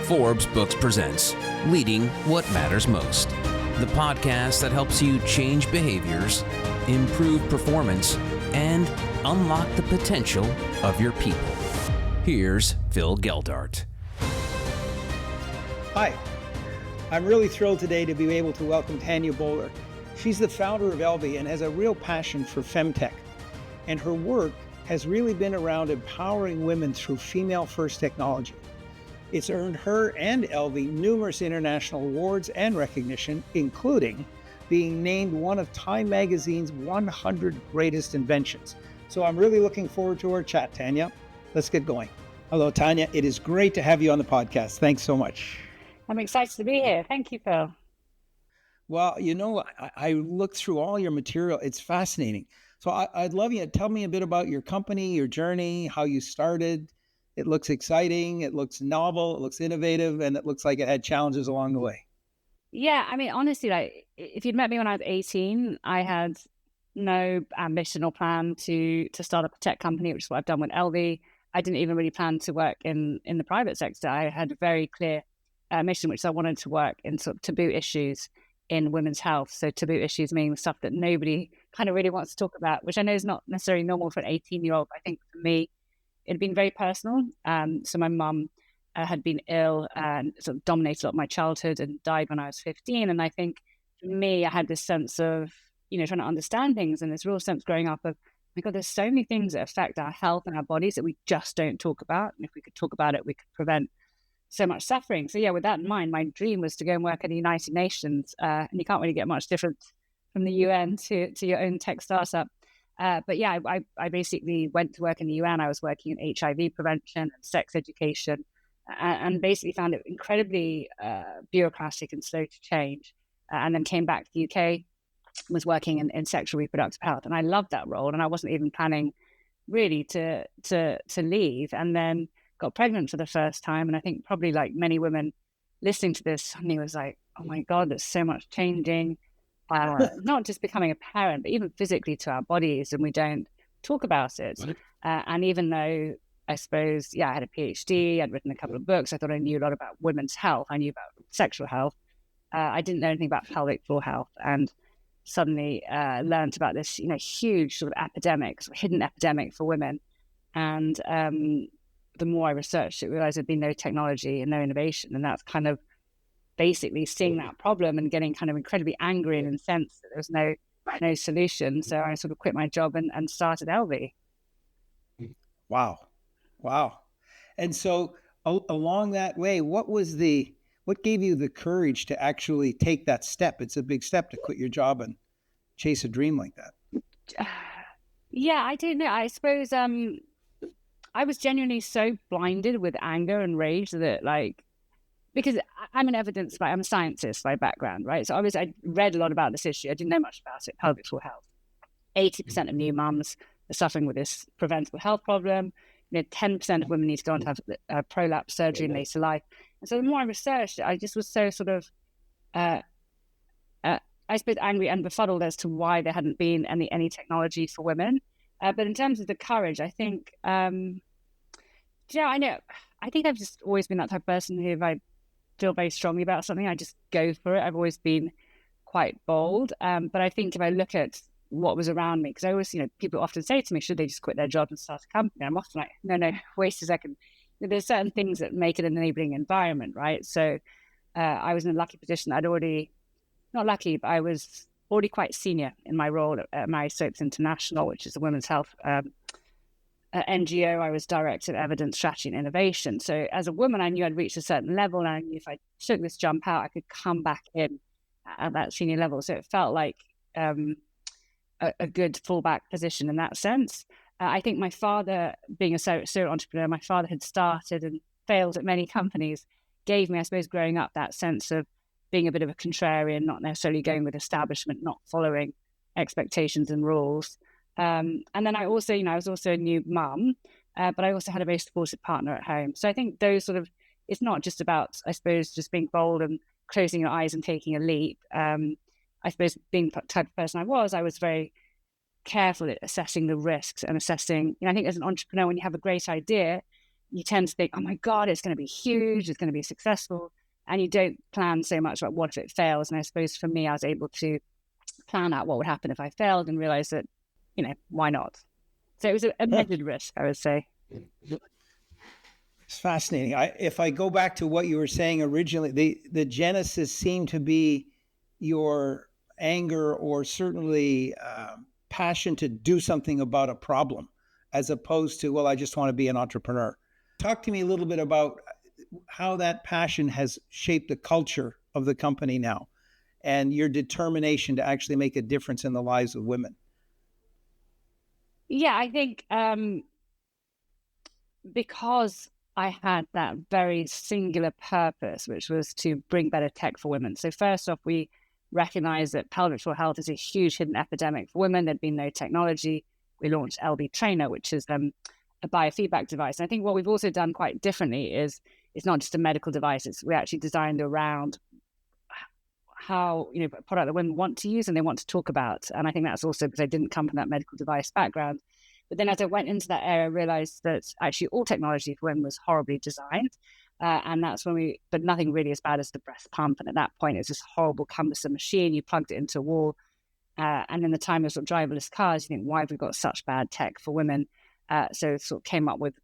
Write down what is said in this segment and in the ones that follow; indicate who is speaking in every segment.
Speaker 1: Forbes Books presents Leading What Matters Most, the podcast that helps you change behaviors, improve performance, and unlock the potential of your people. Here's Phil Geldart.
Speaker 2: Hi, I'm really thrilled today to be able to welcome Tania Boler. She's the founder of Elvie and has a real passion for Femtech. And her work has really been around empowering women through female-first technology. It's earned her and Elvie numerous international awards and recognition, including being named one of Time Magazine's 100 Greatest Inventions. So I'm really looking forward to our chat, Tania. Let's get going. Hello, Tania. It is great to have you on the podcast. Thanks so much.
Speaker 3: I'm excited to be here. Thank you, Phil.
Speaker 2: Well, you know, I looked through all your material. It's fascinating. So I'd love you to tell me a bit about your company, your journey, how you started. It looks exciting, it looks novel, it looks innovative, and it looks like it had challenges along the way.
Speaker 3: Yeah, I mean, honestly, like if you'd met me when I was 18, I had no ambition or plan to start up a tech company, which is what I've done with Elvie. I didn't even really plan to work in the private sector. I had a very clear mission, which I wanted to work in sort of taboo issues in women's health. So taboo issues meaning stuff that nobody kind of really wants to talk about, which I know is not necessarily normal for an 18-year-old. But I think for me, it had been very personal. So my mum had been ill and sort of dominated a lot of my childhood and died when I was 15. And I think for me, I had this sense of, trying to understand things and this real sense growing up of, oh my God, there's so many things that affect our health and our bodies that we just don't talk about. And if we could talk about it, we could prevent so much suffering. So yeah, with that in mind, my dream was to go and work at the United Nations. And you can't really get much different from the UN to your own tech startup. But yeah, I basically went to work in the UN. I was working in HIV prevention and sex education and basically found it incredibly bureaucratic and slow to change. And then came back to the UK, was working in sexual reproductive health. And I loved that role. And I wasn't even planning really to leave. And then got pregnant for the first time. And I think probably like many women listening to this, suddenly was like, oh my God, there's so much changing. Not just becoming a parent, but even physically to our bodies, and we don't talk about it. And even though I suppose, I had a PhD, I'd written a couple of books, I thought I knew a lot about women's health, I knew about sexual health, I didn't know anything about pelvic floor health, and suddenly learned about this, huge sort of epidemic, sort of hidden epidemic for women. And the more I researched it, realized there'd been no technology and no innovation, and that's kind of basically seeing that problem and getting kind of incredibly angry and incensed that there was no solution. So I sort of quit my job and started Elvie.
Speaker 2: Wow. And so along that way, what gave you the courage to actually take that step? It's a big step to quit your job and chase a dream like that.
Speaker 3: Yeah, I don't know. I suppose I was genuinely so blinded with anger and rage that because I'm I'm a scientist by background, right? So obviously I read a lot about this issue. I didn't know much about it, pelvic floor health. 80% of new mums are suffering with this preventable health problem. 10% of women need to go on to have prolapse surgery in later life. And so the more I researched it, I just was so sort of, I suppose, angry and befuddled as to why there hadn't been any technology for women. But in terms of the courage, I think, I think I've just always been that type of person who, if I feel very strongly about something, I just go for it. I've always been quite bold. But I think if I look at what was around me, because I always, people often say to me, should they just quit their job and start a company? I'm often like, no, wait a second. There's certain things that make it an enabling environment, right? So I was in a lucky position. I was already quite senior in my role at Mary Stopes International, which is a women's health NGO. I was director of evidence, strategy and innovation. So as a woman, I knew I'd reached a certain level, and I knew if I took this jump out, I could come back in at that senior level. So it felt like a good fallback position in that sense. I think my father, being a serial entrepreneur, my father had started and failed at many companies, gave me, I suppose, growing up, that sense of being a bit of a contrarian, not necessarily going with establishment, not following expectations and rules. And then I also, I was also a new mum, but I also had a very supportive partner at home. So I think those sort of, it's not just about, I suppose, just being bold and closing your eyes and taking a leap. I suppose being the type of person I was very careful at assessing the risks and assessing, I think as an entrepreneur, when you have a great idea, you tend to think, oh my God, it's going to be huge, it's going to be successful. And you don't plan so much about what if it fails. And I suppose for me, I was able to plan out what would happen if I failed and realize that, why not? So it was a measured risk, I would say.
Speaker 2: It's fascinating. If I go back to what you were saying originally, the genesis seemed to be your anger or certainly passion to do something about a problem, as opposed to, well, I just want to be an entrepreneur. Talk to me a little bit about how that passion has shaped the culture of the company now and your determination to actually make a difference in the lives of women.
Speaker 3: Yeah, I think because I had that very singular purpose, which was to bring better tech for women. So first off, we recognized that pelvic floor health is a huge hidden epidemic for women. There'd been no technology. We launched Elvie Trainer, which is a biofeedback device. And I think what we've also done quite differently is it's not just a medical device. We actually designed around how, a product that women want to use and they want to talk about. And I think that's also because I didn't come from that medical device background. But then as I went into that area, I realized that actually all technology for women was horribly designed. And that's when but nothing really as bad as the breast pump. And at that point, it's this horrible, cumbersome machine. You plugged it into a wall. And in the time of sort of driverless cars, you think, why have we got such bad tech for women? So it sort of came up with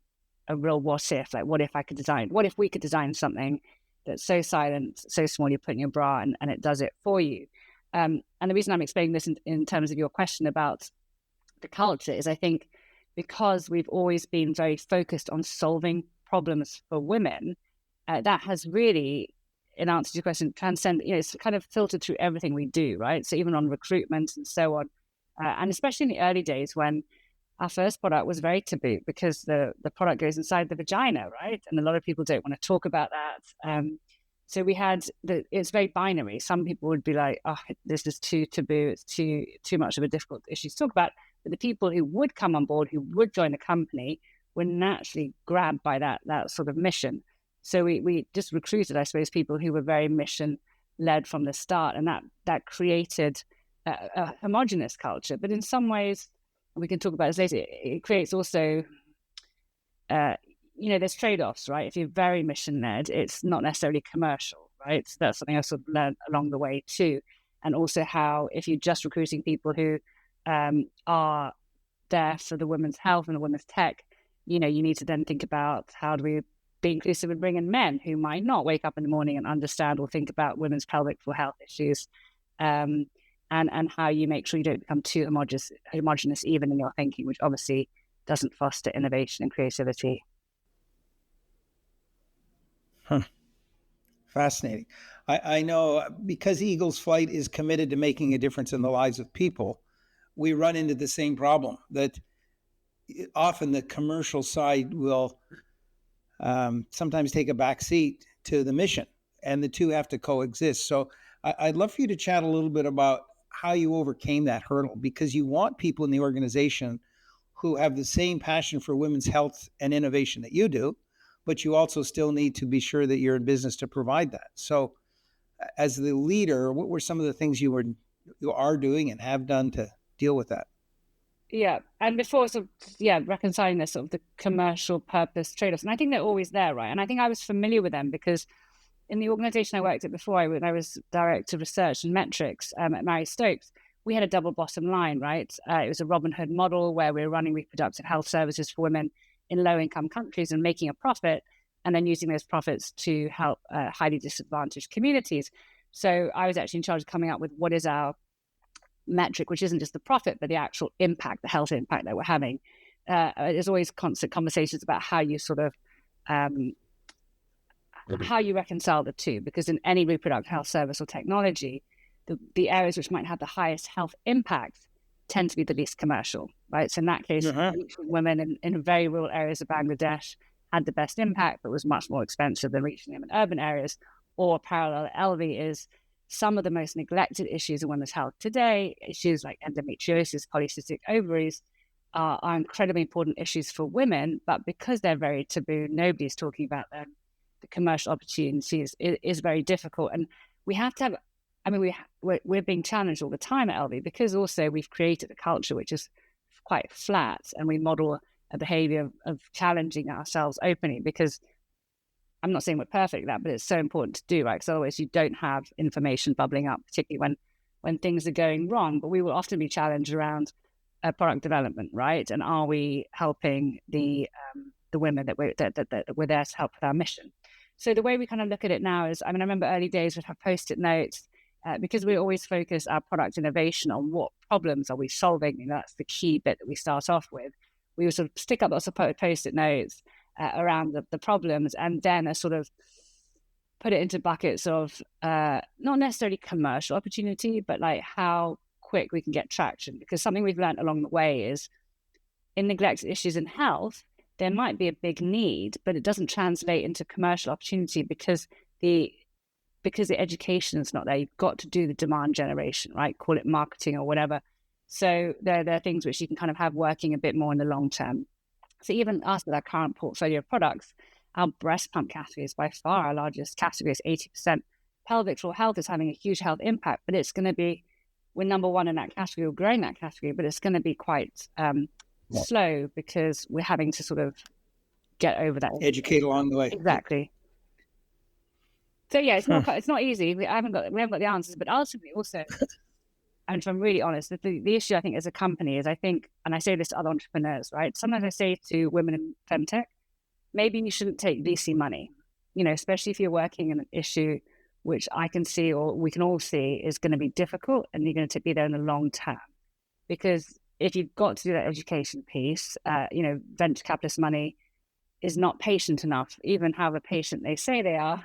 Speaker 3: a real what if, like what if we could design something that's so silent, so small, you put in your bra and it does it for you. And the reason I'm explaining this in terms of your question about the culture is I think because we've always been very focused on solving problems for women, that has really, in answer to your question, it's kind of filtered through everything we do, right? So even on recruitment and so on, and especially in the early days when our first product was very taboo because the product goes inside the vagina, right? And a lot of people don't want to talk about that. So we had it's very binary. Some people would be like, oh, this is too taboo. It's too much of a difficult issue to talk about. But the people who would come on board, who would join the company, were naturally grabbed by that sort of mission. So we just recruited, I suppose, people who were very mission-led from the start. And that created a homogenous culture. But in some ways, we can talk about this later, it creates also, there's trade-offs, right? If you're very mission-led, it's not necessarily commercial, right? So that's something I sort of learned along the way too. And also how if you're just recruiting people who are there for the women's health and the women's tech, you need to then think about how do we be inclusive and bring in men who might not wake up in the morning and understand or think about women's pelvic floor health issues. And how you make sure you don't become too homogenous even in your thinking, which obviously doesn't foster innovation and creativity.
Speaker 2: Fascinating. I know because Eagle's Flight is committed to making a difference in the lives of people, we run into the same problem that often the commercial side will sometimes take a back seat to the mission, and the two have to coexist. So I'd love for you to chat a little bit about how you overcame that hurdle, because you want people in the organization who have the same passion for women's health and innovation that you do, but you also still need to be sure that you're in business to provide that. So as the leader, what were some of the things you are doing and have done to deal with that?
Speaker 3: Yeah. And before reconciling this sort of the commercial purpose trade-offs. And I think they're always there, right? And I think I was familiar with them because in the organization I worked at before, when I was director of research and metrics at Mary Stopes, we had a double bottom line, right? It was a Robin Hood model where we were running reproductive health services for women in low-income countries and making a profit, and then using those profits to help highly disadvantaged communities. So I was actually in charge of coming up with what is our metric, which isn't just the profit, but the actual impact, the health impact that we're having. There's always constant conversations about how you sort of how you reconcile the two, because in any reproductive health service or technology, the areas which might have the highest health impact tend to be the least commercial, right? So in that case, women in very rural areas of Bangladesh had the best impact, but was much more expensive than reaching them in urban areas. Or parallel Elvie is some of the most neglected issues in women's health today, issues like endometriosis, polycystic ovaries, are incredibly important issues for women, but because they're very taboo, nobody's talking about them. The commercial opportunity is very difficult. And we have to have, we're being challenged all the time at Elvie, because also we've created a culture which is quite flat, and we model behavior of challenging ourselves openly, because I'm not saying we're perfect at that, but it's so important to do, right? Because otherwise you don't have information bubbling up, particularly when things are going wrong. But we will often be challenged around product development, right? And are we helping the women that we're there to help with our mission? So the way we kind of look at it now is, I remember early days we'd have Post-it notes, because we always focus our product innovation on what problems are we solving. That's the key bit that we start off with. We would sort of stick up lots of Post-it notes around the problems, and then sort of put it into buckets of not necessarily commercial opportunity, but like how quick we can get traction. Because something we've learned along the way is in neglected issues in health, there might be a big need, but it doesn't translate into commercial opportunity because the education is not there. You've got to do the demand generation, right? Call it marketing or whatever. So there are things which you can kind of have working a bit more in the long term. So even us with our current portfolio of products, our breast pump category is by far our largest category. It's 80%. Pelvic floor health is having a huge health impact, but it's going to be, we're number one in that category, we're growing that category, but it's going to be quite slow because we're having to sort of get over that.
Speaker 2: Educate along the way.
Speaker 3: Exactly. So yeah, it's not easy. We haven't got the answers, but ultimately also, and if I'm really honest, the issue I think as a company is, I think, and I say this to other entrepreneurs, right? Sometimes I say to women in Femtech, maybe you shouldn't take VC money, especially if you're working in an issue which I can see, or we can all see, is going to be difficult, and you're going to be there in the long term. Because if you've got to do that education piece, venture capitalist money is not patient enough, even however patient they say they are,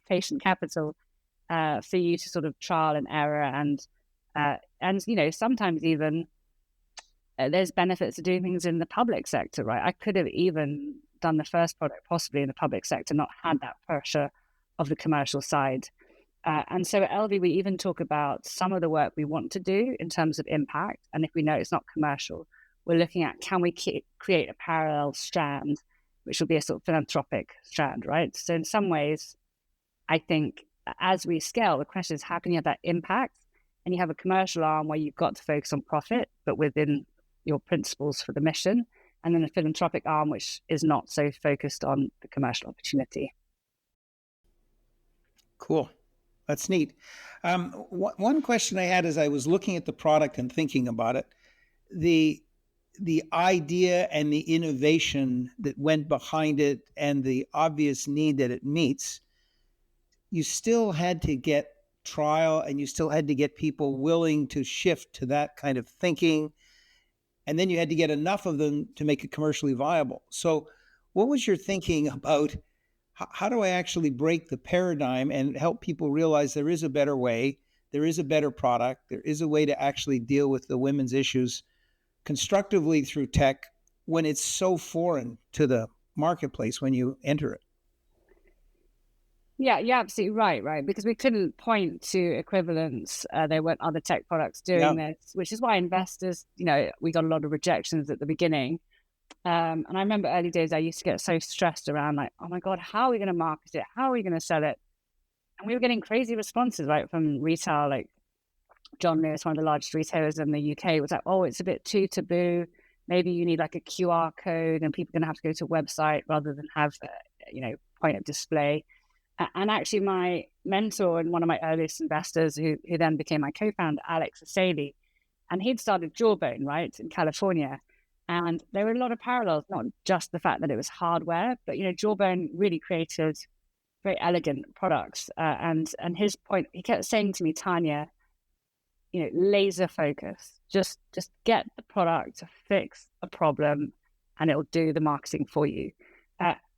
Speaker 3: patient capital, for you to sort of trial and error and sometimes even there's benefits to doing things in the public sector, right? I could have even done the first product possibly in the public sector, not had that pressure of the commercial side. And so at Elvie, we even talk about some of the work we want to do in terms of impact. And if we know it's not commercial, we're looking at, can we create a parallel strand, which will be a sort of philanthropic strand, right? So in some ways, I think as we scale, the question is, how can you have that impact? And you have a commercial arm where you've got to focus on profit, but within your principles for the mission. And then a philanthropic arm, which is not so focused on the commercial opportunity.
Speaker 2: Cool. That's neat. One question I had as I was looking at the product and thinking about it, the idea and the innovation that went behind it and the obvious need that it meets, you still had to get trial and you still had to get people willing to shift to that kind of thinking. And then you had to get enough of them to make it commercially viable. So what was your thinking about how do I actually break the paradigm and help people realize there is a better way, there is a better product, there is a way to actually deal with the women's issues constructively through tech when it's so foreign to the marketplace when you enter it?
Speaker 3: Yeah, you're absolutely right. Because we couldn't point to equivalents. There weren't other tech products doing this, which is why investors, we got a lot of rejections at the beginning. And I remember early days, I used to get so stressed around like, oh my God, how are we going to market it? How are we going to sell it? And we were getting crazy responses, right, from retail. Like John Lewis, one of the largest retailers in the UK, was like, oh, it's a bit too taboo. Maybe you need like a QR code and people are going to have to go to a website rather than have, point of display. And actually my mentor and one of my earliest investors who then became my co-founder, Alex Asali, and he'd started Jawbone, right, in California. And there were a lot of parallels, not just the fact that it was hardware, but, Jawbone really created very elegant products. And his point, he kept saying to me, Tania, laser focus, just get the product to fix a problem and it'll do the marketing for you.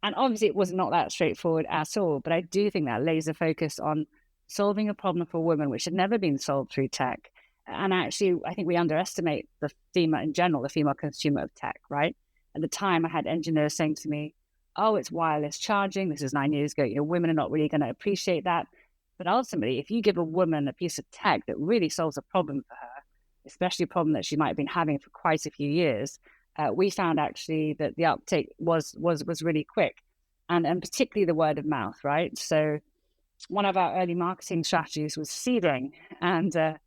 Speaker 3: And obviously it was not that straightforward at all, but I do think that laser focus on solving a problem for women, which had never been solved through tech. And actually, I think we underestimate the female in general, the female consumer of tech, right? At the time, I had engineers saying to me, oh, it's wireless charging. This is 9 years ago. Women are not really going to appreciate that. But ultimately, if you give a woman a piece of tech that really solves a problem for her, especially a problem that she might have been having for quite a few years, we found actually that the uptake was really quick, and particularly the word of mouth, right? So one of our early marketing strategies was seeding, and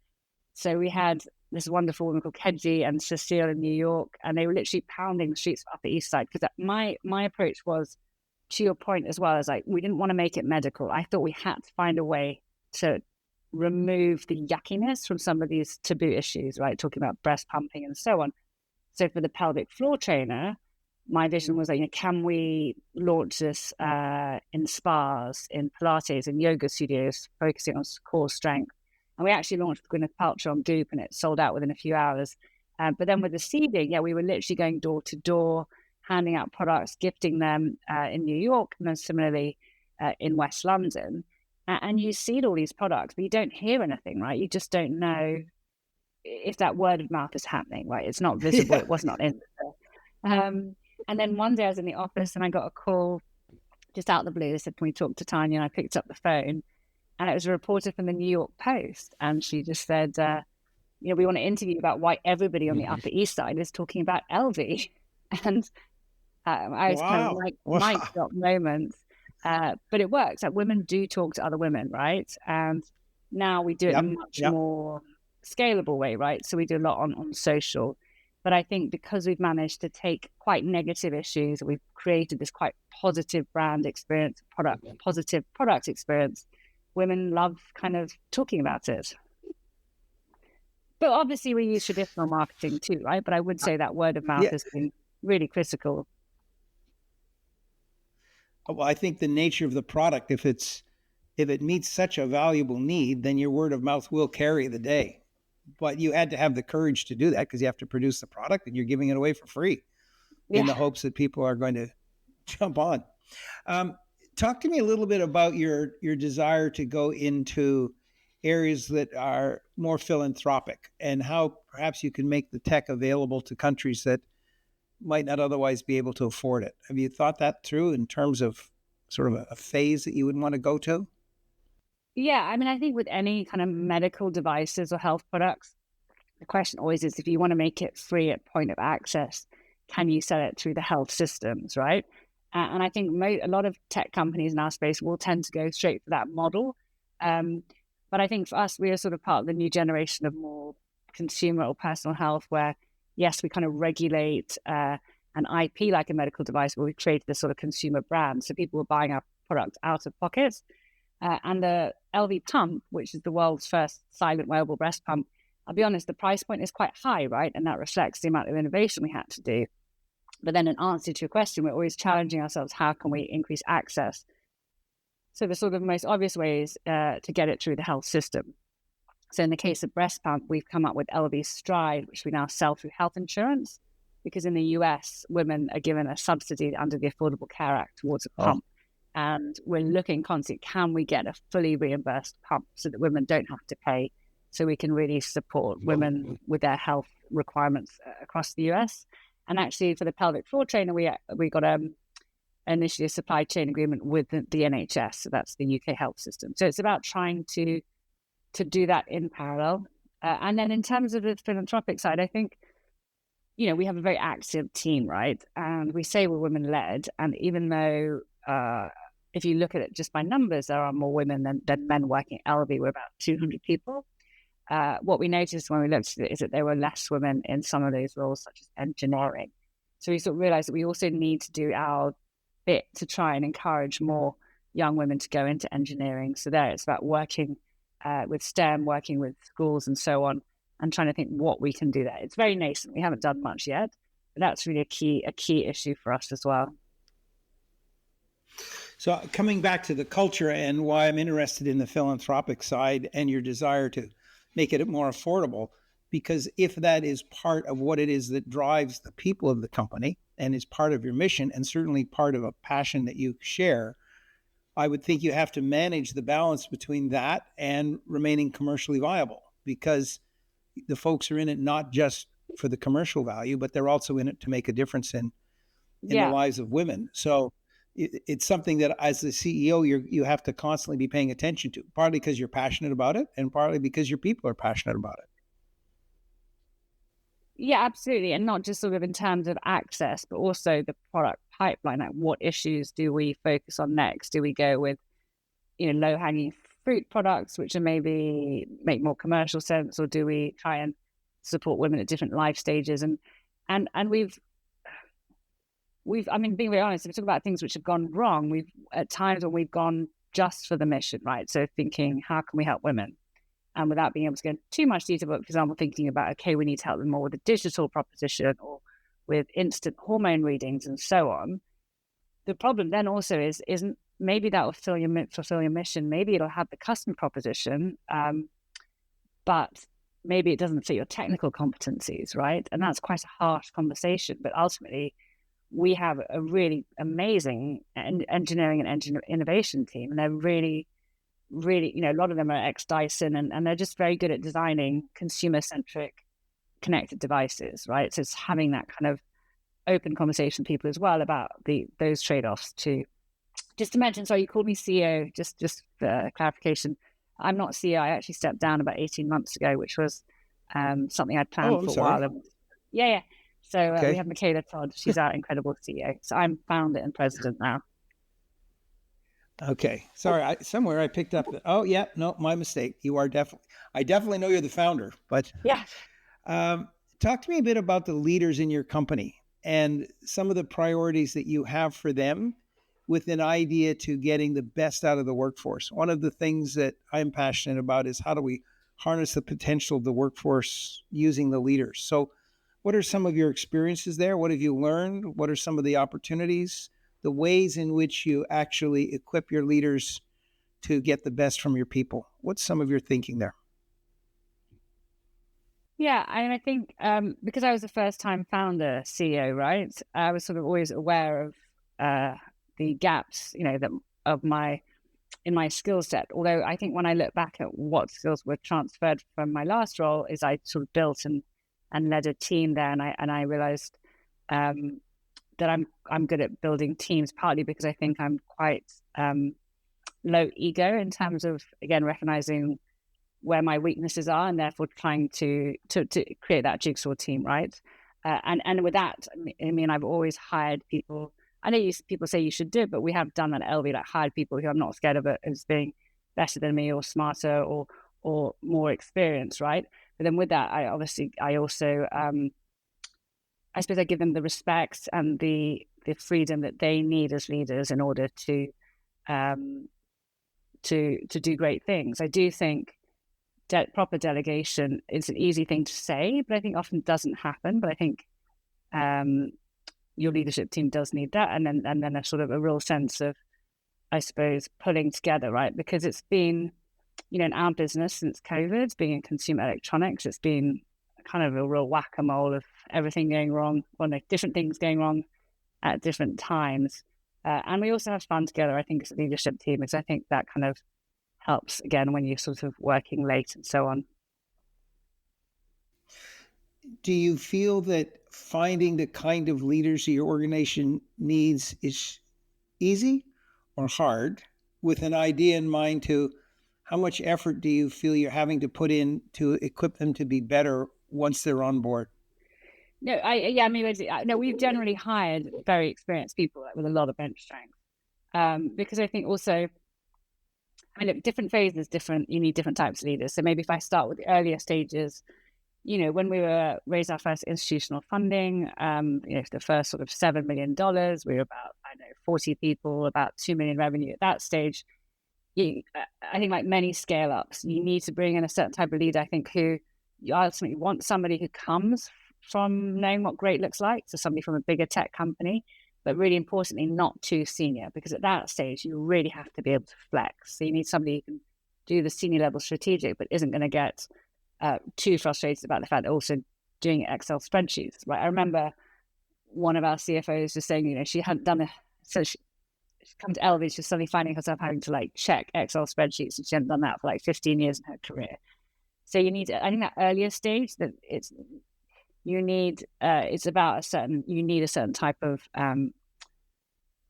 Speaker 3: so we had this wonderful woman called Kedzi and Cecile in New York, and they were literally pounding the streets of Upper East Side. Because my approach was, to your point as well, is like, we didn't want to make it medical. I thought we had to find a way to remove the yuckiness from some of these taboo issues, right? Talking about breast pumping and so on. So for the pelvic floor trainer, my vision was like, can we launch this in spas, in Pilates, in yoga studios, focusing on core strength? And we actually launched with Gwyneth Paltrow on Goop, and it sold out within a few hours. But then with the seeding, we were literally going door to door, handing out products, gifting them in New York, and then similarly in West London. And you seed all these products, but you don't hear anything, right? You just don't know if that word of mouth is happening, right? It's not visible. Yeah. It was not in there. And then one day I was in the office and I got a call just out of the blue. They said, can we talk to Tania? And I picked up the phone, and it was a reporter from the New York Post. And she just said, we want to interview you about why everybody on the Upper East Side is talking about Elvie. And I was kind of like, mic drop moment. But it works. Like, women do talk to other women, right? And now we do it in a much more scalable way, right? So we do a lot on social. But I think because we've managed to take quite negative issues, we've created this quite positive brand experience, positive product experience, women love kind of talking about it. But obviously we use traditional marketing too, right? But I would say that word of mouth has been really critical.
Speaker 2: Well, I think the nature of the product, if it meets such a valuable need, then your word of mouth will carry the day. But you had to have the courage to do that because you have to produce the product and you're giving it away for free in the hopes that people are going to jump on. Talk to me a little bit about your desire to go into areas that are more philanthropic and how perhaps you can make the tech available to countries that might not otherwise be able to afford it. Have you thought that through in terms of sort of a phase that you would want to go to?
Speaker 3: Yeah, I mean, I think with any kind of medical devices or health products, the question always is, if you want to make it free at point of access, can you sell it through the health systems, right? And I think a lot of tech companies in our space will tend to go straight for that model. But I think for us, we are sort of part of the new generation of more consumer or personal health where, yes, we kind of regulate an IP like a medical device, but we've created this sort of consumer brand. So people are buying our product out of pocket. And the Elvie pump, which is the world's first silent wearable breast pump, I'll be honest, the price point is quite high, right? And that reflects the amount of innovation we had to do. But then in answer to your question, we're always challenging ourselves, how can we increase access? So the sort of most obvious way is to get it through the health system. So in the case of breast pump, we've come up with Elvie Stride, which we now sell through health insurance, because in the US, women are given a subsidy under the Affordable Care Act towards a pump. And we're looking constantly, can we get a fully reimbursed pump so that women don't have to pay, so we can really support women with their health requirements across the US. And actually for the pelvic floor trainer, we got initially a supply chain agreement with the NHS. So that's the UK health system. So it's about trying to do that in parallel. And then in terms of the philanthropic side, I think, we have a very active team, right? And we say we're women-led. And even though if you look at it just by numbers, there are more women than men working at Elvie. We're about 200 people. What we noticed when we looked at it is that there were less women in some of those roles, such as engineering. So we sort of realized that we also need to do our bit to try and encourage more young women to go into engineering. So there, it's about working with STEM, working with schools and so on, and trying to think what we can do there. It's very nascent. We haven't done much yet, but that's really a key issue for us as well.
Speaker 2: So coming back to the culture and why I'm interested in the philanthropic side and your desire to make it more affordable, because if that is part of what it is that drives the people of the company and is part of your mission and certainly part of a passion that you share, I would think you have to manage the balance between that and remaining commercially viable, because the folks are in it not just for the commercial value, but they're also in it to make a difference in the lives of women. So it's something that as the CEO, you have to constantly be paying attention to, partly because you're passionate about it and partly because your people are passionate about it.
Speaker 3: Yeah, absolutely. And not just sort of in terms of access, but also the product pipeline. Like, what issues do we focus on next? Do we go with, low-hanging fruit products, which are maybe make more commercial sense, or do we try and support women at different life stages. And I mean, being very honest, if we talk about things which have gone wrong, we've at times when we've gone just for the mission, right? So thinking, how can we help women? And without being able to go into too much detail, but for example, thinking about, okay, we need to help them more with a digital proposition or with instant hormone readings and so on. The problem then also isn't maybe that will fulfill your mission. Maybe it'll have the customer proposition, but maybe it doesn't fit your technical competencies, right? And that's quite a harsh conversation. But ultimately, we have a really amazing engineering and innovation team, and they're really, a lot of them are ex-Dyson, and they're just very good at designing consumer-centric connected devices, right? So it's having that kind of open conversation with people as well about those trade-offs too. Just to mention, sorry, you called me CEO, just for clarification. I'm not CEO. I actually stepped down about 18 months ago, which was something I'd planned for a while. Yeah. So we have Michaela Todd. She's our incredible CEO. So I'm founder and president now.
Speaker 2: Okay. Sorry. Somewhere I picked up that. Oh, yeah. No, my mistake. You are I definitely know you're the founder. But
Speaker 3: yeah.
Speaker 2: Talk to me a bit about the leaders in your company and some of the priorities that you have for them with an idea to getting the best out of the workforce. One of the things that I'm passionate about is how do we harness the potential of the workforce using the leaders? So what are some of your experiences there? What have you learned? What are some of the opportunities, the ways in which you actually equip your leaders to get the best from your people? What's some of your thinking there?
Speaker 3: Yeah, and I think because I was a first-time founder CEO, right? I was sort of always aware of the gaps, in my skill set. Although I think when I look back at what skills were transferred from my last role, is I sort of built and led a team there, and I realized that I'm good at building teams, partly because I think I'm quite low ego in terms of, again, recognizing where my weaknesses are and therefore trying to create that jigsaw team, right? And with that, I mean, I've always hired people. I know people say you should do it, but we have done that at Elvie, like hired people who I'm not scared of it as being better than me or smarter or more experienced, right? But then with that, I also I suppose I give them the respect and the freedom that they need as leaders in order to do great things. I do think proper delegation is an easy thing to say, but I think often doesn't happen. But I think your leadership team does need that, and then a sort of a real sense of, I suppose, pulling together, right? Because it's been, in our business since COVID, being in consumer electronics, it's been kind of a real whack-a-mole of everything going wrong, different things going wrong at different times. And we also have fun together, I think, as a leadership team, because I think that kind of helps, again, when you're sort of working late and so on.
Speaker 2: Do you feel that finding the kind of leaders your organization needs is easy or hard, with an idea in mind to how much effort do you feel you're having to put in to equip them to be better once they're on board?
Speaker 3: No, we've generally hired very experienced people with a lot of bench strength, because I think also, look, different phases, you need different types of leaders. So maybe if I start with the earlier stages, when we raised our first institutional funding, the first sort of $7 million, we were about, 40 people, about 2 million revenue at that stage. I think like many scale ups, you need to bring in a certain type of leader, I think, who you ultimately want somebody who comes from knowing what great looks like, so somebody from a bigger tech company, but really importantly, not too senior, because at that stage, you really have to be able to flex. So you need somebody who can do the senior level strategic, but isn't going to get too frustrated about the fact that also doing Excel spreadsheets, right? I remember one of our CFOs just saying, she hadn't done so she come to Elvie, she's suddenly finding herself having to check Excel spreadsheets, and she hadn't done that for 15 years in her career. So you need, I think, that earlier stage that you need a certain type of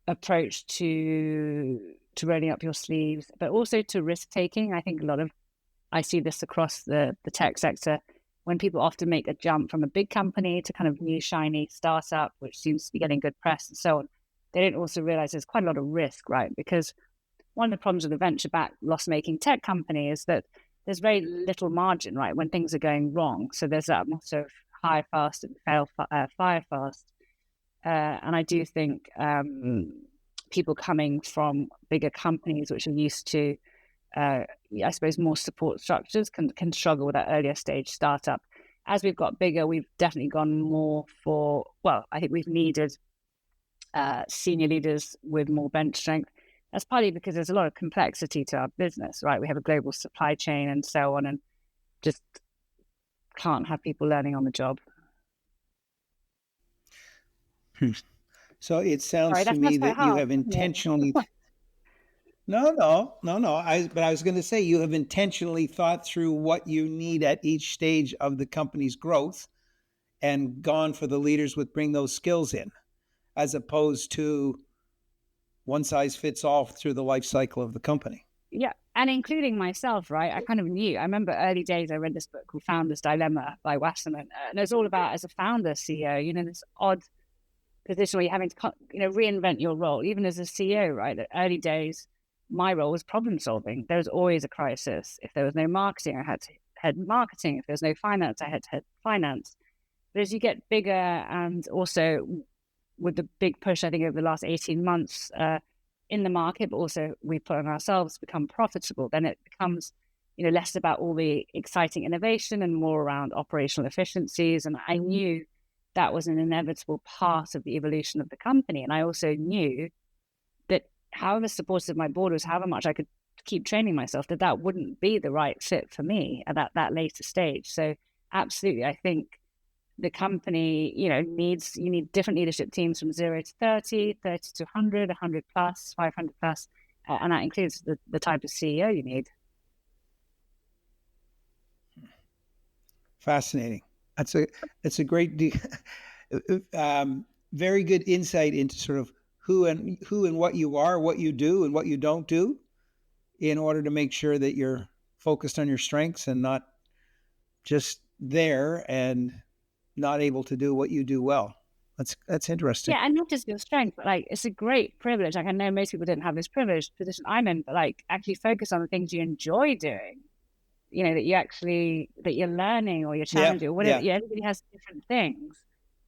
Speaker 3: approach to rolling up your sleeves, but also to risk taking. I think I see this across the tech sector, when people often make a jump from a big company to kind of new shiny startup, which seems to be getting good press and so on. They don't also realize there's quite a lot of risk, right? Because one of the problems with a venture-backed loss-making tech company is that there's very little margin, right, when things are going wrong. So there's that motto of hire fast and fire fast. And I do think people coming from bigger companies, which are used to, I suppose, more support structures, can struggle with that earlier stage startup. As we've got bigger, we've definitely gone more for, well, I think we've needed senior leaders with more bench strength. That's partly because there's a lot of complexity to our business, right? We have a global supply chain and so on, and just can't have people learning on the job.
Speaker 2: So it sounds
Speaker 3: Sorry,
Speaker 2: to me
Speaker 3: that's quite
Speaker 2: that you
Speaker 3: hard,
Speaker 2: have
Speaker 3: isn't it?
Speaker 2: intentionally. No. But I was going to say you have intentionally thought through what you need at each stage of the company's growth and gone for the leaders with bring those skills in, as opposed to one size fits all through the life cycle of the company.
Speaker 3: Yeah, and including myself, right? I kind of knew. I remember early days, I read this book called Founder's Dilemma by Wasserman, and it's all about, as a founder, CEO, this odd position where you're having to, reinvent your role, even as a CEO, right? At early days, my role was problem solving. There was always a crisis. If there was no marketing, I had to head marketing. If there was no finance, I had to head finance. But as you get bigger, and also with the big push, I think, over the last 18 months in the market, but also we put on ourselves to become profitable, then it becomes, less about all the exciting innovation and more around operational efficiencies. And I knew that was an inevitable part of the evolution of the company. And I also knew that however supportive my board was, however much I could keep training myself, that wouldn't be the right fit for me at that later stage. So absolutely, I think the company, you need different leadership teams from 0 to 30, 30 to 100, 100 plus, 500 plus, and that includes the type of CEO you need.
Speaker 2: Fascinating. That's a great, very good insight into sort of who and what you are, what you do, and what you don't do, in order to make sure that you're focused on your strengths and not just there and not able to do what you do well. That's interesting.
Speaker 3: Yeah, and not just your strength, but it's a great privilege. I know most people didn't have this privileged position I'm in, but actually focus on the things you enjoy doing. That you're learning or you're challenging or whatever. Yeah, everybody has different things.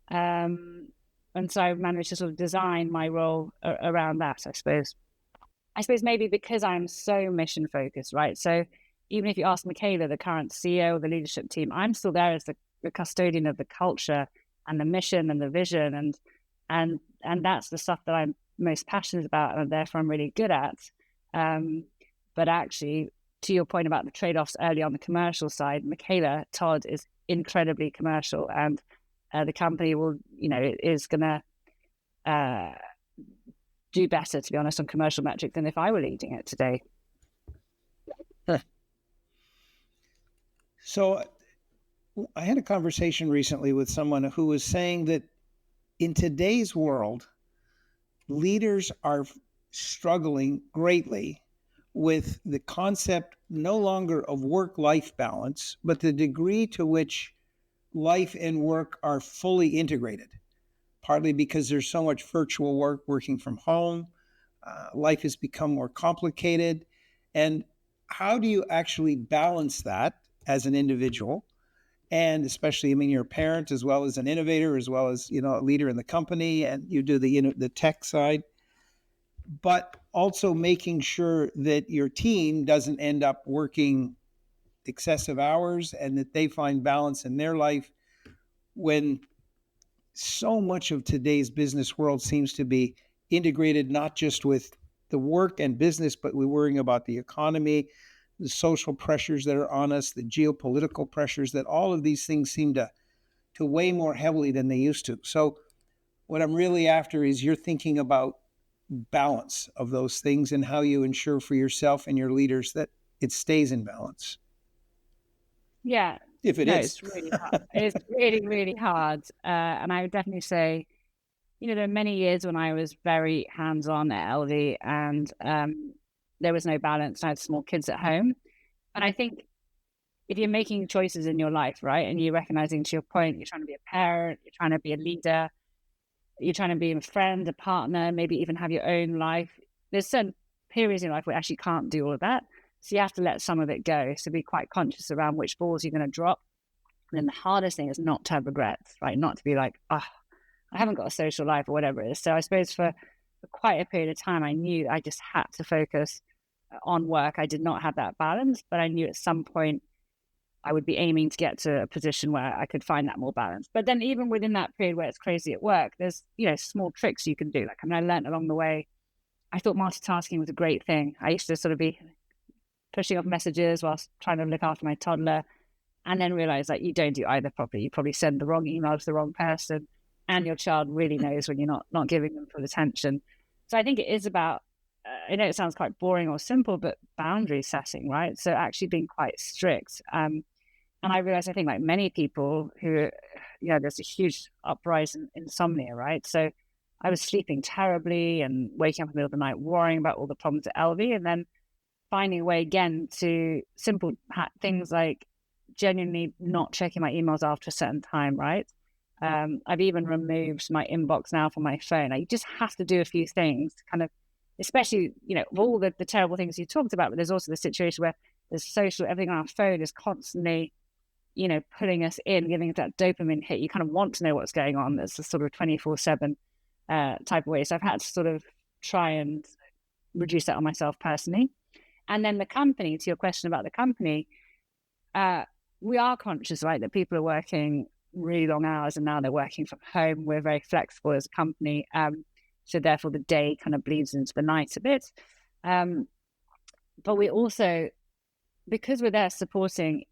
Speaker 3: And so I've managed to sort of design my role around that, I suppose. I suppose maybe because I'm so mission focused, right? So even if you ask Michaela, the current CEO of the leadership team, I'm still there as the custodian of the culture and the mission and the vision, and that's the stuff that I'm most passionate about, and therefore I'm really good at. But actually, to your point about the trade-offs early on the commercial side, Michaela Todd is incredibly commercial, and the company will, is going to do better, to be honest, on commercial metrics than if I were leading it today.
Speaker 2: So I had a conversation recently with someone who was saying that in today's world, leaders are struggling greatly with the concept no longer of work-life balance, but the degree to which life and work are fully integrated, partly because there's so much virtual work, working from home. Life has become more complicated. And how do you actually balance that as an individual? And especially, you're a parent as well as an innovator, as well as, a leader in the company, and you do the tech side, but also making sure that your team doesn't end up working excessive hours and that they find balance in their life, when so much of today's business world seems to be integrated, not just with the work and business, but we're worrying about the economy, the social pressures that are on us, the geopolitical pressures, that all of these things seem to weigh more heavily than they used to. So what I'm really after is you're thinking about balance of those things and how you ensure for yourself and your leaders that it stays in balance.
Speaker 3: Yeah.
Speaker 2: If it is.
Speaker 3: It's really hard. It's really, really hard. And I would definitely say, there are many years when I was very hands-on at Elvie, and there was no balance. I had small kids at home. And I think if you're making choices in your life, right, and you're recognizing, to your point, you're trying to be a parent, you're trying to be a leader, you're trying to be a friend, a partner, maybe even have your own life. There's certain periods in life where you actually can't do all of that. So you have to let some of it go. So be quite conscious around which balls you're going to drop. And then the hardest thing is not to have regrets, right? Not to be like, oh, I haven't got a social life or whatever it is. So I suppose for quite a period of time, I knew I just had to focus on work. I did not have that balance, but I knew at some point I would be aiming to get to a position where I could find that more balance. But then even within that period where it's crazy at work, there's, small tricks you can do. Like, I learned along the way, I thought multitasking was a great thing. I used to sort of be pushing off messages whilst trying to look after my toddler, and then realize that you don't do either properly. You probably send the wrong email to the wrong person, and your child really knows when you're not giving them full attention. So I think it is about, I know it sounds quite boring or simple, but boundary setting, right? So actually being quite strict. And I realized, I think like many people who, there's a huge uprise in insomnia, right? So I was sleeping terribly and waking up in the middle of the night, worrying about all the problems at Elvie, and then finding a way again to simple things like genuinely not checking my emails after a certain time, right? I've even removed my inbox now from my phone. I just have to do a few things to kind of, especially, of all the terrible things you talked about, but there's also the situation where there's social, everything on our phone is constantly, putting us in, giving us that dopamine hit. You kind of want to know what's going on. There's a sort of 24/7 type of way. So I've had to sort of try and reduce that on myself personally. And then the company, to your question about the company, we are conscious, right, that people are working really long hours and now they're working from home. We're very flexible as a company. So therefore the day kind of bleeds into the night a bit. But we also, because we're there supporting,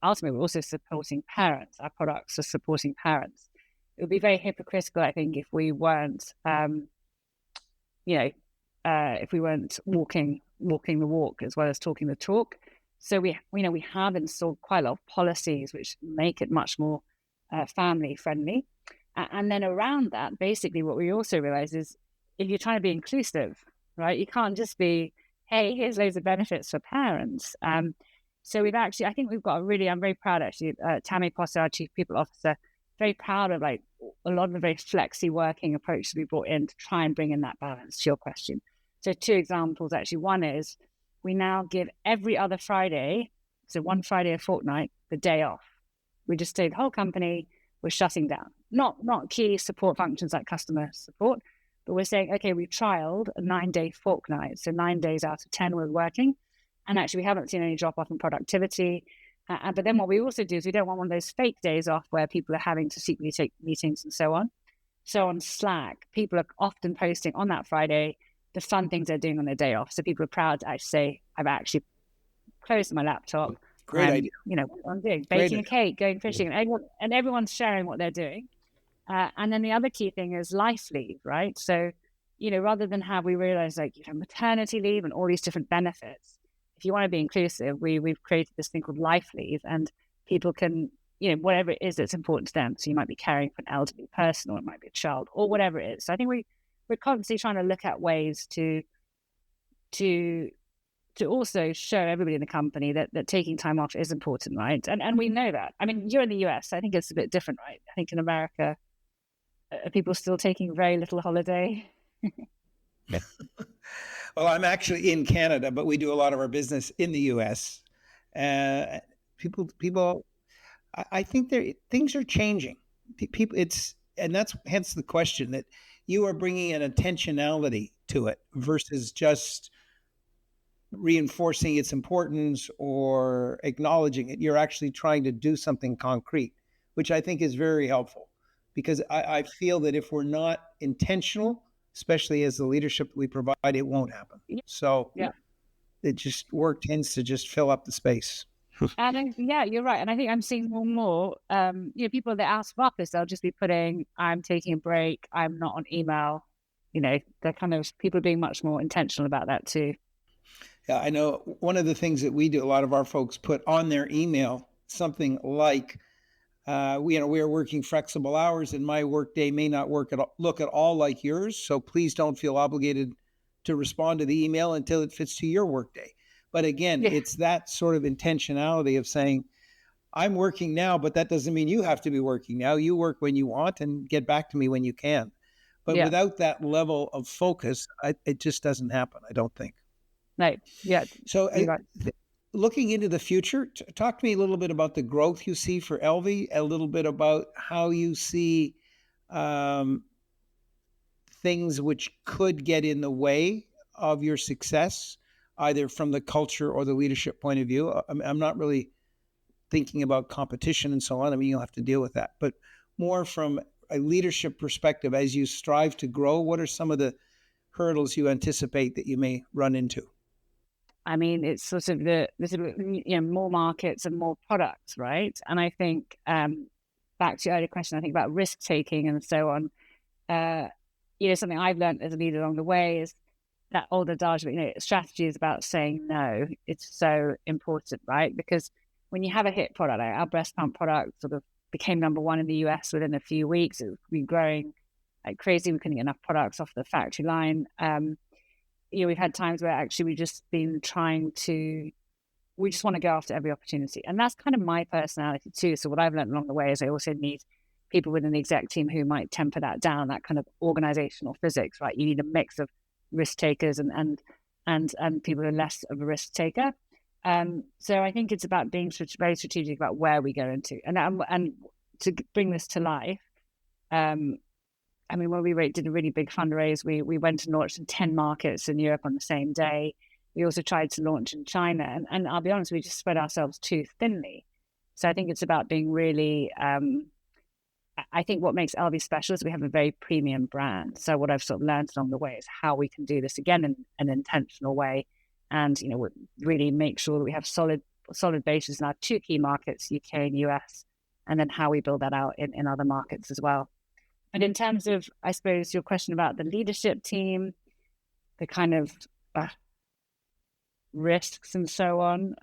Speaker 3: ultimately we're also supporting parents. Our products are supporting parents. It would be very hypocritical, I think, if we weren't, if we weren't walking the walk as well as talking the talk. So we have installed quite a lot of policies which make it much more family friendly. And then around that, basically what we also realize is if you're trying to be inclusive, right, you can't just be, hey, here's loads of benefits for parents. So we've actually, I think we've got I'm very proud actually, Tania Boler, our Chief People Officer, very proud of like a lot of the very flexi working approaches we brought in to try and bring in that balance to your question. So 2 examples actually. One is we now give every other Friday, so one Friday a fortnight, the day off. We just say the whole company, we're shutting down. Not key support functions like customer support, but we're saying, okay, we've trialed a 9-day fortnight. So 9 days out of 10 we're working. And actually we haven't seen any drop off in productivity. But then what we also do is we don't want one of those fake days off where people are having to secretly take meetings and so on. So on Slack, people are often posting on that Friday the fun things they're doing on their day off. So people are proud to actually say, I've actually closed my laptop.
Speaker 2: Great idea.
Speaker 3: What I'm doing, baking a cake, going fishing, and everyone's sharing what they're doing. And then the other key thing is life leave, right? So, rather than have we realize like, maternity leave and all these different benefits, if you want to be inclusive, we've created this thing called life leave, and people can, whatever it is that's important to them. So you might be caring for an elderly person, or it might be a child, or whatever it is. So I think we're constantly trying to look at ways to also show everybody in the company that taking time off is important, right? And we know that. I mean, you're in the US. I think it's a bit different, right? I think in America, are people still taking very little holiday?
Speaker 2: Well, I'm actually in Canada, but we do a lot of our business in the US. People, I think things are changing. People, and that's hence the question that you are bringing an intentionality to it versus just reinforcing its importance or acknowledging it. You're actually trying to do something concrete, which I think is very helpful, because I feel that if we're not intentional, especially as the leadership we provide, it won't happen. So it just work tends to just fill up the space.
Speaker 3: And you're right. And I think I'm seeing more and more, people that ask for office, they'll just be putting, I'm taking a break, I'm not on email. They're kind of, people are being much more intentional about that too.
Speaker 2: Yeah, I know one of the things that we do, a lot of our folks put on their email something like, we are working flexible hours and my workday may not look at all like yours. So please don't feel obligated to respond to the email until it fits to your workday. But again, it's that sort of intentionality of saying, I'm working now, but that doesn't mean you have to be working now. You work when you want and get back to me when you can. But without that level of focus, it just doesn't happen, I don't think.
Speaker 3: No, yeah,
Speaker 2: So
Speaker 3: you're right.
Speaker 2: looking into the future, talk to me a little bit about the growth you see for Elvie, a little bit about how you see um, things which could get in the way of your success, either from the culture or the leadership point of view. I'm not really thinking about competition and so on. I mean, you'll have to deal with that, but more from a leadership perspective as you strive to grow. What are some of the hurdles you anticipate that you may run into?
Speaker 3: I mean, it's sort of the sort of, more markets and more products, right? And I think back to your earlier question, I think about risk taking and so on. Something I've learned as a leader along the way is that old adage, strategy is about saying no. It's so important, right? Because when you have a hit product, like our breast pump product sort of became number one in the US within a few weeks. It's been growing like crazy. We couldn't get enough products off the factory line. We've had times where actually we just want to go after every opportunity. And that's kind of my personality too. So what I've learned along the way is I also need people within the exec team who might temper that down, that kind of organizational physics, right? You need a mix of risk takers and people who are less of a risk taker. So I think it's about being very strategic about where we go into. And to bring this to life, when we did a really big fundraise, we went and launched in 10 markets in Europe on the same day. We also tried to launch in China. And I'll be honest, we just spread ourselves too thinly. So I think it's about being really, I think what makes Elvie special is we have a very premium brand. So what I've sort of learned along the way is how we can do this again in an intentional way. And, really make sure that we have solid bases in our two key markets, UK and US, and then how we build that out in other markets as well. And in terms of, I suppose, your question about the leadership team, the kind of risks and so on.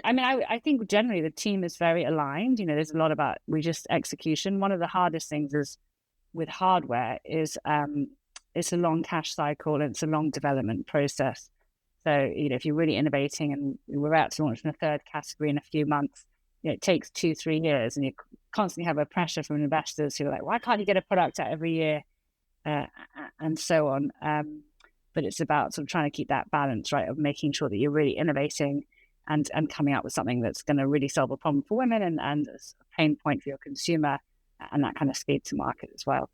Speaker 3: I think generally the team is very aligned. There's a lot about execution. One of the hardest things is with hardware is it's a long cash cycle and it's a long development process. So, if you're really innovating and we're about to launch in a third category in a few months, it takes 2-3 years and you constantly have a pressure from investors who are like, why can't you get a product out every year? And so on. But it's about sort of trying to keep that balance, right, of making sure that you're really innovating and coming up with something that's going to really solve a problem for women and a pain point for your consumer and that kind of speed to market as well.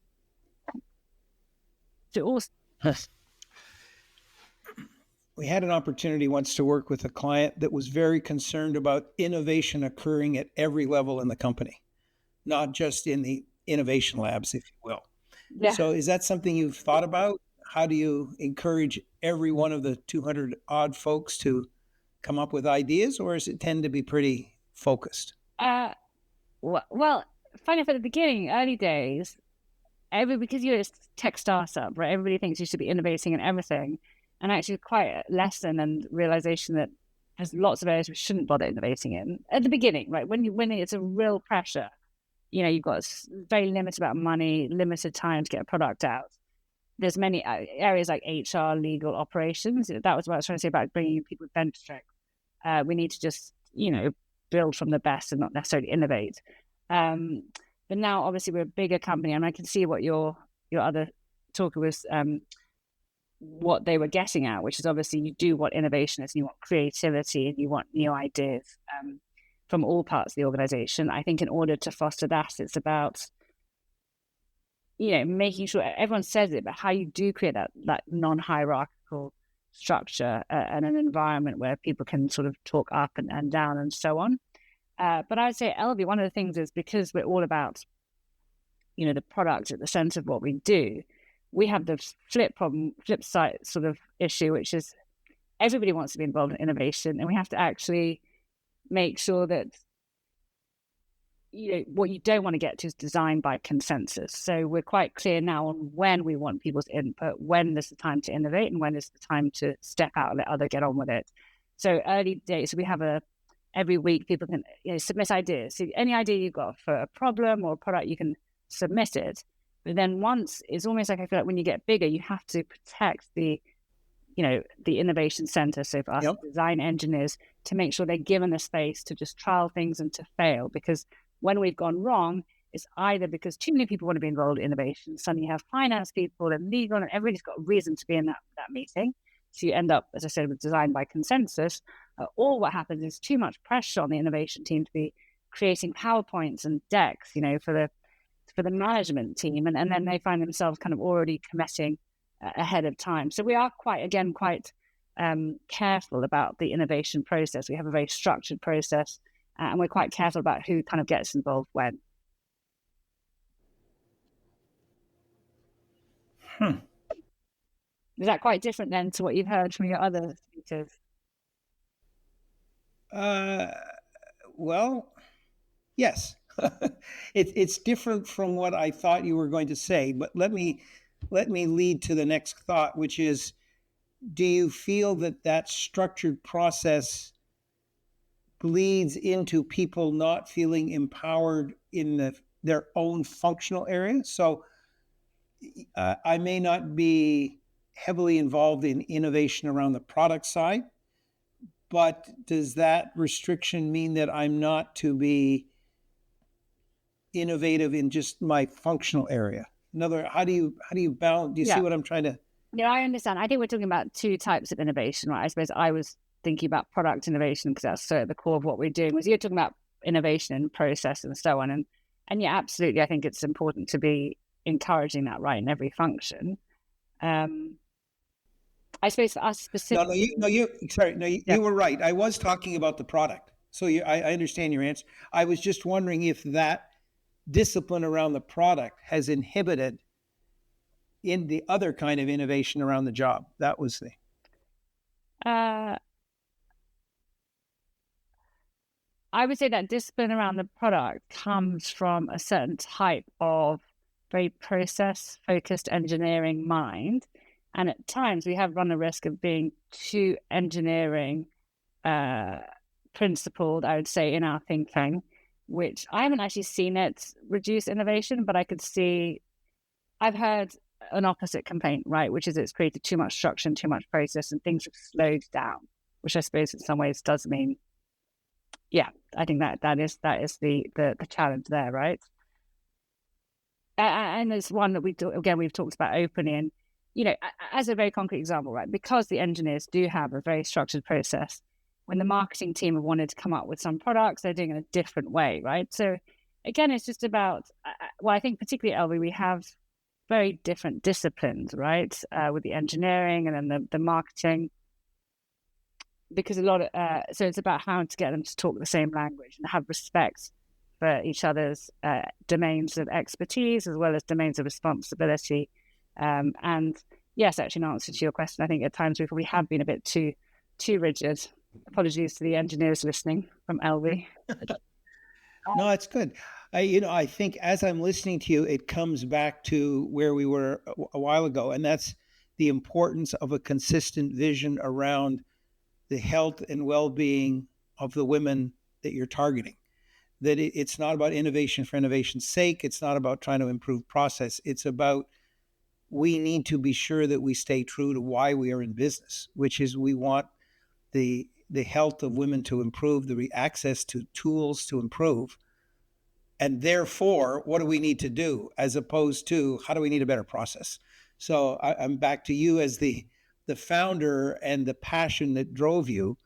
Speaker 2: We had an opportunity once to work with a client that was very concerned about innovation occurring at every level in the company, not just in the innovation labs, if you will. Yeah. So is that something you've thought about? How do you encourage every one of the 200 odd folks to come up with ideas, or does it tend to be pretty focused?
Speaker 3: Well, funny enough, at the beginning, early days, because you're a tech startup, right? Everybody thinks you should be innovating in everything. And actually quite a lesson and realization that there's lots of areas we shouldn't bother innovating in at the beginning, right? When it's a real pressure, you've got very limited amount of money, limited time to get a product out. There's many areas like HR, legal, operations. That was what I was trying to say about bringing in people with bench strength. We need to just, build from the best and not necessarily innovate. But now, obviously, we're a bigger company, and I can see what your other talker was what they were getting at, which is obviously you do want innovation and you want creativity and you want new ideas from all parts of the organization. I think in order to foster that, it's about, making sure everyone says it, but how you do create that non-hierarchical structure and an environment where people can sort of talk up and down and so on. But I would say Elvie, one of the things is because we're all about, the product at the center of what we do, we have the flip side sort of issue, which is everybody wants to be involved in innovation, and we have to actually make sure that what you don't want to get to is designed by consensus. So we're quite clear now on when we want people's input, when is the time to innovate, and when is the time to step out and let others get on with it. So early days, so we have every week people can submit ideas. So any idea you've got for a problem or a product, you can submit it. But then once, it's almost like I feel like when you get bigger, you have to protect the innovation center. So for us, design engineers, to make sure they're given the space to just trial things and to fail. Because when we've gone wrong, it's either because too many people want to be involved in innovation. Suddenly you have finance people and legal, and everybody's got a reason to be in that meeting. So you end up, as I said, with design by consensus, or what happens is too much pressure on the innovation team to be creating PowerPoints and decks, for the management team, and then they find themselves kind of already committing ahead of time. So we are quite careful about the innovation process. We have a very structured process, and we're quite careful about who kind of gets involved when. Is that quite different then to what you've heard from your other speakers?
Speaker 2: Well, yes. It's different from what I thought you were going to say, but let me lead to the next thought, which is, do you feel that structured process bleeds into people not feeling empowered in their own functional area? So I may not be heavily involved in innovation around the product side, but does that restriction mean that I'm not to be innovative in just my functional area? In other words, how do you balance? Do you see what I'm trying to?
Speaker 3: Yeah, I understand. I think we're talking about two types of innovation, right? I suppose I was thinking about product innovation because that's so at the core of what we're doing. Was you're talking about innovation and process and so on, and yeah, absolutely. I think it's important to be encouraging that, right, in every function. I suppose for us specifically.
Speaker 2: You were right. I was talking about the product. So I understand your answer. I was just wondering if that discipline around the product has inhibited in the other kind of innovation around the job. That was the.
Speaker 3: I would say that discipline around the product comes from a certain type of very process-focused engineering mind. And at times we have run the risk of being too engineering principled, I would say, in our thinking, which I haven't actually seen it reduce innovation, but I've heard an opposite complaint, right, which is it's created too much structure and too much process and things have slowed down, which I suppose in some ways does mean, yeah, I think that is the challenge there, right? And there's one that we've talked about openly, and as a very concrete example, right, because the engineers do have a very structured process, when the marketing team have wanted to come up with some products, they're doing it a different way, right? So again, it's just about, I think particularly at Elvie, we have very different disciplines, right, with the engineering and then the marketing, because so it's about how to get them to talk the same language and have respect for each other's domains of expertise as well as domains of responsibility. And yes, actually, in answer to your question, I think at times we probably have been a bit too rigid. Apologies to the engineers listening from Elvie.
Speaker 2: No, it's good. I think as I'm listening to you, it comes back to where we were a while ago, and that's the importance of a consistent vision around the health and well-being of the women that you're targeting. That it's not about innovation for innovation's sake. It's not about trying to improve process. It's about, we need to be sure that we stay true to why we are in business, which is we want the health of women to improve, the access to tools to improve. And therefore, what do we need to do, as opposed to how do we need a better process? So I'm back to you as the founder and the passion that drove you.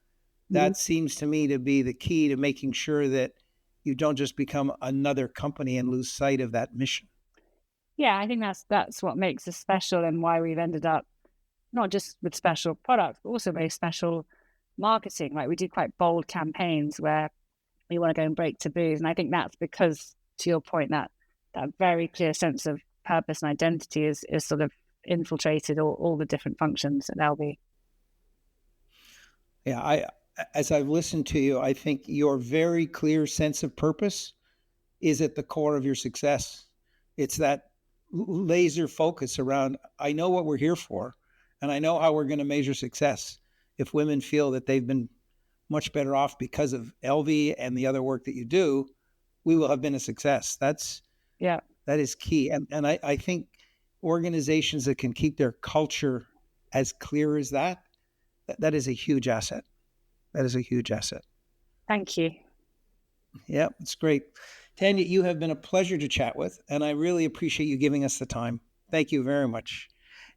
Speaker 2: That seems to me to be the key to making sure that you don't just become another company and lose sight of that mission.
Speaker 3: Yeah, I think that's what makes us special and why we've ended up not just with special products, but also very special marketing. Right, we do quite bold campaigns where we want to go and break taboos, and I think that's because, to your point, that very clear sense of purpose and identity is sort of infiltrated all the different functions at Elvie.
Speaker 2: Yeah, as I've listened to you, I think your very clear sense of purpose is at the core of your success. It's that laser focus around, I know what we're here for, and I know how we're going to measure success. If women feel that they've been much better off because of Elvie and the other work that you do, we will have been a success. That is key. And I think organizations that can keep their culture as clear as that is a huge asset. That is a huge asset.
Speaker 3: Thank you.
Speaker 2: Yeah, it's great. Tania, you have been a pleasure to chat with, and I really appreciate you giving us the time. Thank you very much.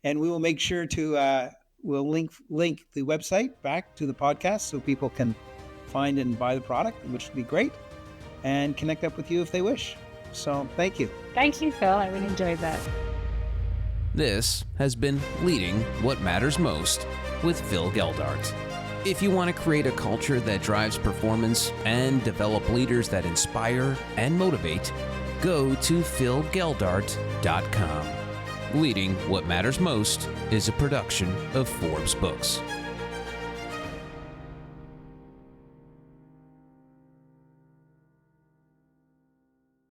Speaker 2: And we will make sure to we'll link the website back to the podcast so people can find and buy the product, which would be great, and connect up with you if they wish. So thank you.
Speaker 3: Thank you, Phil. I really enjoyed that.
Speaker 1: This has been Leading What Matters Most with Phil Geldart. If you want to create a culture that drives performance and develop leaders that inspire and motivate, go to philgeldart.com. Leading What Matters Most is a production of Forbes Books.